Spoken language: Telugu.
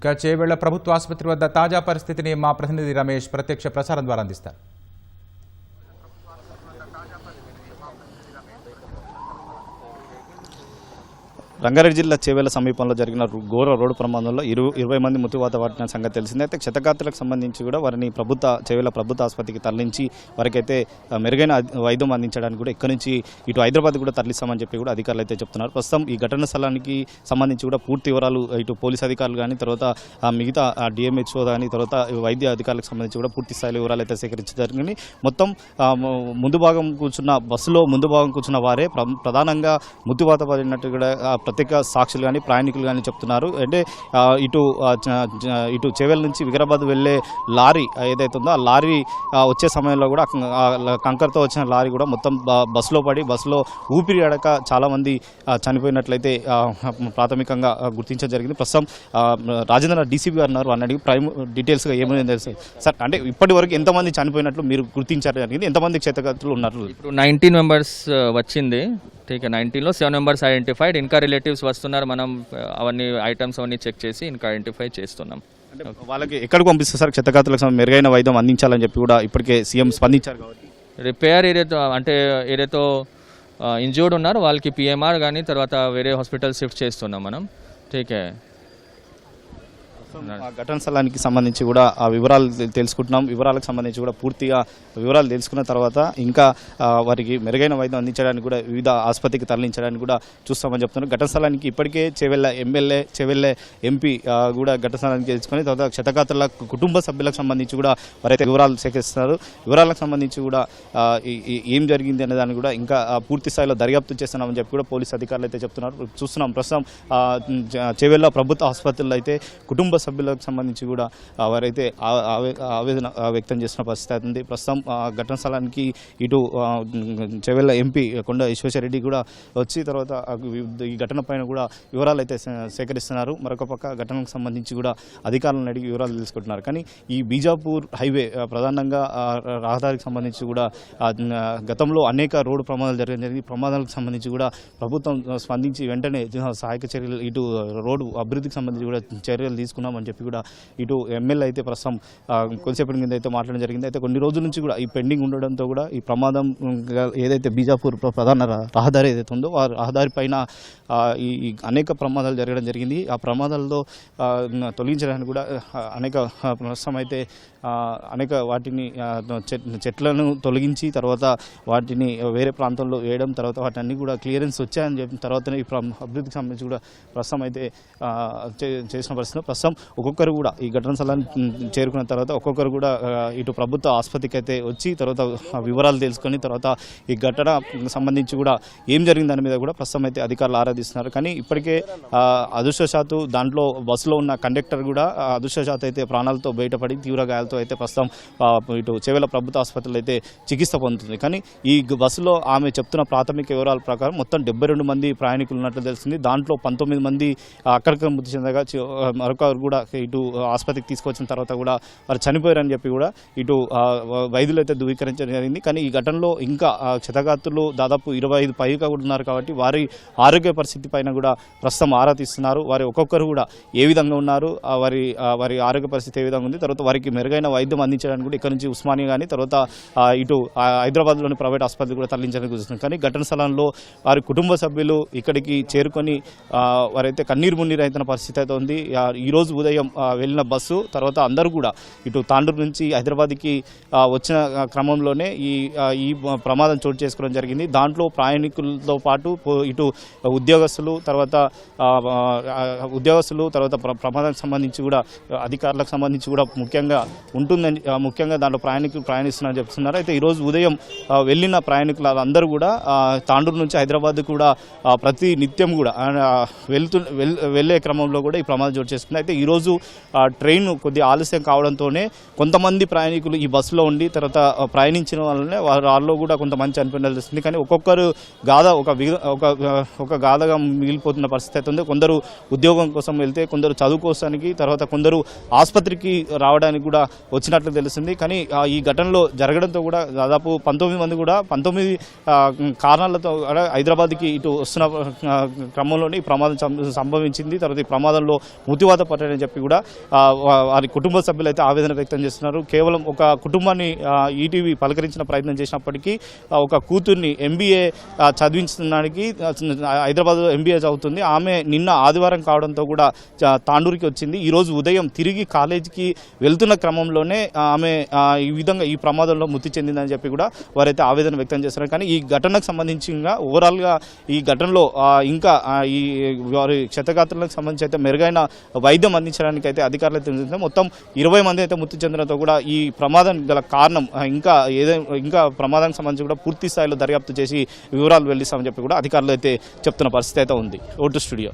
ఇక చేవెళ్ల ప్రభుత్వ ఆసుపత్రి వద్ద తాజా పరిస్థితిని మా ప్రతినిధి రమేష్ ప్రత్యక్ష ప్రసారం ద్వారా అందిస్తారు. రంగారెడ్డి జిల్లా చేవెళ్ల సమీపంలో జరిగిన ఘోర రోడ్డు ప్రమాదంలో 20 మంది మృత్యువాత పడిన సంగతి తెలిసిందే. అయితే క్షతగాత్రులకు సంబంధించి కూడా వారిని చేవెళ్ల ప్రభుత్వ ఆసుపత్రికి తరలించి వారికైతే మెరుగైన వైద్యం అందించడానికి కూడా ఇక్కడి నుంచి ఇటు హైదరాబాద్ కూడా తరలిస్తామని చెప్పి కూడా అధికారులు అయితే చెప్తున్నారు. ప్రస్తుతం ఈ ఘటన స్థలానికి సంబంధించి కూడా పూర్తి వివరాలు ఇటు పోలీస్ అధికారులు కానీ తర్వాత మిగతా డిఎంహెచ్ఓ కానీ తర్వాత వైద్య అధికారులకు సంబంధించి కూడా పూర్తి స్థాయిలో వివరాలు అయితే సేకరించడం జరిగింది. మొత్తం ముందు భాగం కూర్చున్న వారే ప్రధానంగా మృత్యువాత పడినట్టు కూడా ప్రత్యేక సాక్షులు కానీ ప్రయాణికులు కానీ చెప్తున్నారు. అంటే ఇటు చేవెళ్ల నుంచి వికారాబాద్ వెళ్లే లారీ ఏదైతే ఉందో ఆ లారీ వచ్చే సమయంలో కూడా కంకర్తో వచ్చిన లారీ కూడా మొత్తం బస్సులో పడి బస్సులో ఊపిరి ఆడక చాలామంది చనిపోయినట్లయితే ప్రాథమికంగా గుర్తించడం జరిగింది. ప్రస్తుతం రాజేంద్ర డీసీపీ గారు ఉన్నారు. అన్నది ప్రైమ్ డీటెయిల్స్గా ఏమైనా తెలుసు సార్? అంటే ఇప్పటి వరకు ఎంతమంది చనిపోయినట్లు మీరు గుర్తించారు జరిగింది, ఎంతమంది క్షతగాత్రులు ఉన్నారు? ఇప్పుడు 19 మెంబర్స్ వచ్చింది. 19లో 7 మెంబర్స్ ఐడెంటిఫైడ్. ఇంకా రిలేటివ్స్ వస్తున్నారు. మనం అవన్నీ ఐటమ్స్ అవన్నీ చెక్ చేసి ఇంకా ఐడెంటిఫై చేస్తున్నాం. అంటే వాళ్ళకి ఎక్కడికి పంపిస్తారు సార్? క్షతగాత్రులకు మెరుగైన వైద్యం అందించాలని చెప్పి కూడా ఇప్పటికే సీఎం స్పందించారు కాబట్టి రిపేర్ ఏదైతే ఇంజూర్డ్ ఉన్నారు వాళ్ళకి పిఎంఆర్ కానీ తర్వాత వేరే హాస్పిటల్ షిఫ్ట్ చేస్తున్నాం మనం. ఠీకే ఘటన స్థలానికి సంబంధించి కూడా ఆ వివరాలు తెలుసుకుంటున్నాం. వివరాలకు సంబంధించి కూడా పూర్తిగా వివరాలు తెలుసుకున్న తర్వాత ఇంకా వారికి మెరుగైన వైద్యం అందించడానికి కూడా వివిధ ఆసుపత్రికి తరలించడానికి కూడా చూస్తామని చెప్తున్నారు. ఘటన స్థలానికి ఇప్పటికే చేవెళ్ల ఎమ్మెల్యే చేవెళ్ల ఎంపీ కూడా ఘటన స్థలానికి తెలుసుకొని తర్వాత క్షతగాత్రుల కుటుంబ సభ్యులకు సంబంధించి కూడా వారైతే వివరాలు సేకరిస్తున్నారు. వివరాలకు సంబంధించి కూడా ఏం జరిగింది అనే దాన్ని కూడా ఇంకా పూర్తి స్థాయిలో దర్యాప్తు చేస్తున్నామని చెప్పి కూడా పోలీసు అధికారులు అయితే చెప్తున్నారు. చూస్తున్నాం ప్రస్తుతం చేవెళ్ల ప్రభుత్వ ఆసుపత్రుల్లో అయితే కుటుంబ సభ్యులకు సంబంధించి కూడా వారైతే ఆవేదన వ్యక్తం చేసిన పరిస్థితి ఉంది. ప్రస్తుతం ఘటన స్థలానికి ఇటు చేవెళ్ల ఎంపీ కొండ విశ్వేశ్వరరెడ్డి కూడా వచ్చి తర్వాత ఈ ఘటన పైన కూడా వివరాలు అయితే సేకరిస్తున్నారు. మరొక పక్క ఘటనకు సంబంధించి కూడా అధికారులను అడిగి వివరాలు తెలుసుకుంటున్నారు. కానీ ఈ బీజాపూర్ హైవే ప్రధానంగా రహదారికి సంబంధించి కూడా గతంలో అనేక రోడ్డు ప్రమాదాలు జరగడం జరిగింది. ప్రమాదాలకు సంబంధించి కూడా ప్రభుత్వం స్పందించి వెంటనే సహాయక చర్యలు ఇటు రోడ్డు అభివృద్ధికి సంబంధించి కూడా చర్యలు తీసుకున్నామని చెప్పి కూడా ఇటు ఎమ్మెల్యే అయితే ప్రస్తుతం కొద్దిసేపటి కింద అయితే మాట్లాడడం జరిగింది. అయితే కొన్ని రోజుల నుంచి కూడా ఈ పెండింగ్ ఉండడంతో కూడా ఈ ప్రమాదం ఏదైతే బీజాపూర్ ప్రధాన రహదారి ఏదైతే ఉందో ఆ రహదారి పైన ఈ అనేక ప్రమాదాలు జరగడం జరిగింది. ఆ ప్రమాదాల్లో తొలగించడానికి కూడా ప్రస్తుతం అయితే అనేక వాటిని చెట్లను తొలగించి తర్వాత వాటిని వేరే ప్రాంతంలో వేయడం తర్వాత వాటిని కూడా క్లియరెన్స్ వచ్చాయని చెప్పిన తర్వాతనే ఈ అభివృద్ధికి సంబంధించి కూడా ప్రస్తుతం అయితే చేసిన పరిస్థితి. ప్రస్తుతం ఒక్కొక్కరు కూడా ఈ ఘటన స్థలాన్ని చేరుకున్న తర్వాత ఒక్కొక్కరు కూడా ఇటు ప్రభుత్వ ఆసుపత్రికి అయితే వచ్చి తర్వాత వివరాలు తెలుసుకొని తర్వాత ఈ ఘటన సంబంధించి కూడా ఏం జరిగింది దాని మీద కూడా ప్రస్తుతం అయితే అధికారులు ఆరాధిస్తున్నారు. కానీ ఇప్పటికే అదృష్టశాత్తు దాంట్లో బస్సులో ఉన్న కండక్టర్ కూడా అదృష్టశాత్తు అయితే ప్రాణాలతో బయటపడి తీవ్ర గాయాలతో అయితే ప్రస్తుతం ఇటు చేవెళ్ల ప్రభుత్వ ఆసుపత్రిలో అయితే చికిత్స పొందుతుంది. కానీ ఈ బస్సులో ఆమె చెప్తున్న ప్రాథమిక వివరాల ప్రకారం మొత్తం 72 మంది ప్రయాణికులు ఉన్నట్లు తెలిసింది. దాంట్లో 19 మంది అక్కడికి మృతి చెందగా మరొకరు కూడా ఇటు ఆసుపత్రికి తీసుకొచ్చిన తర్వాత కూడా వారు చనిపోయారని చెప్పి కూడా ఇటు వైద్యులు అయితే ధృవీకరించడం జరిగింది. కానీ ఈ ఘటనలో ఇంకా క్షతగాత్రులు దాదాపు 25 పైగా కూడా ఉన్నారు కాబట్టి వారి ఆరోగ్య పరిస్థితి పైన కూడా ప్రస్తుతం ఆరా తీస్తున్నారు. వారి ఒక్కొక్కరు కూడా ఏ విధంగా ఉన్నారు, వారి ఆరోగ్య పరిస్థితి ఏ విధంగా ఉంది, తర్వాత వారికి మెరుగైన వైద్యం అందించడానికి కూడా ఇక్కడ నుంచి ఉస్మానియా కానీ తర్వాత ఇటు హైదరాబాద్లోని ప్రైవేట్ ఆసుపత్రి కూడా తరలించడానికి చూస్తున్నారు. కానీ ఘటన స్థలంలో వారి కుటుంబ సభ్యులు ఇక్కడికి చేరుకొని వారైతే కన్నీరు మున్నీరు అయిన పరిస్థితి అయితే ఉంది. ఈరోజు ఉదయం వెళ్ళిన బస్సు తర్వాత అందరూ కూడా ఇటు తాండూరు నుంచి హైదరాబాద్కి వచ్చిన క్రమంలోనే ఈ ప్రమాదం చోటు చేసుకోవడం జరిగింది. దాంట్లో ప్రయాణికులతో పాటు ఇటు ఉద్యోగస్తులు తర్వాత ప్రమాదానికి సంబంధించి కూడా అధికారులకు సంబంధించి కూడా ముఖ్యంగా దాంట్లో ప్రయాణికులు ప్రయాణిస్తున్నారని చెప్తున్నారు. అయితే ఈరోజు ఉదయం వెళ్ళిన ప్రయాణికులు అందరూ కూడా తాండూరు నుంచి హైదరాబాద్ కూడా ప్రతి నిత్యం కూడా వెళ్ళే క్రమంలో కూడా ఈ ప్రమాదం చోటు చేసుకుంది. అయితే ఈరోజు ట్రైన్ కొద్దిగా ఆలస్యం కావడంతోనే కొంతమంది ప్రయాణికులు ఈ బస్సులో ఉండి తర్వాత ప్రయాణించిన వాళ్ళనే వాళ్ళలో కూడా కొంతమంది చనిపోయినట్లు తెలుస్తుంది. కానీ ఒక్కొక్కరు ఒక గాథగా మిగిలిపోతున్న పరిస్థితి అయితే ఉంది. కొందరు ఉద్యోగం కోసం వెళ్తే కొందరు చదువుకోవడానికి తర్వాత కొందరు ఆసుపత్రికి రావడానికి కూడా వచ్చినట్లు తెలుస్తుంది. కానీ ఈ ఘటనలో జరగడంతో కూడా దాదాపు 19 మంది కూడా 19 కారణాలతో హైదరాబాద్కి ఇటు వస్తున్న క్రమంలోనే ఈ ప్రమాదం సంభవించింది. తర్వాత ఈ ప్రమాదంలో మృత్యువాత పట్టడం అందించారని చెప్పి కూడా వారి కుటుంబ సభ్యులు అయితే ఆవేదన వ్యక్తం చేస్తున్నారు. కేవలం ఒక కుటుంబాన్ని ఈటీవీ పలకరించిన ప్రయత్నం చేసినప్పటికీ ఒక కూతుర్ని ఎంబీఏ చదివించడానికి హైదరాబాద్ ఎంబీఏ చదువుతుంది. ఆమె నిన్న ఆదివారం కావడంతో కూడా తాండూరుకి వచ్చింది. ఈరోజు ఉదయం తిరిగి కాలేజీకి వెళ్తున్న క్రమంలోనే ఆమె ఈ విధంగా ఈ ప్రమాదంలో మృతి చెందిందని చెప్పి కూడా వారైతే ఆవేదన వ్యక్తం చేస్తున్నారు. కానీ ఈ ఘటనకు సంబంధించి ఓవరాల్గా ఈ ఘటనలో ఇంకా ఈ వారి క్షతగాత్రులకు సంబంధించి అయితే మెరుగైన వైద్యం అందించడానికి అయితే అధికారులు అయితే మొత్తం 20 మంది అయితే మృతి చెందడంతో కూడా ఈ ప్రమాదం గల కారణం ఇంకా ప్రమాదానికి సంబంధించి కూడా పూర్తి స్థాయిలో దర్యాప్తు చేసి వివరాలు వెళ్లిస్తామని చెప్పి కూడా అధికారులు అయితే చెప్తున్న పరిస్థితి అయితే ఉంది. Vote studio.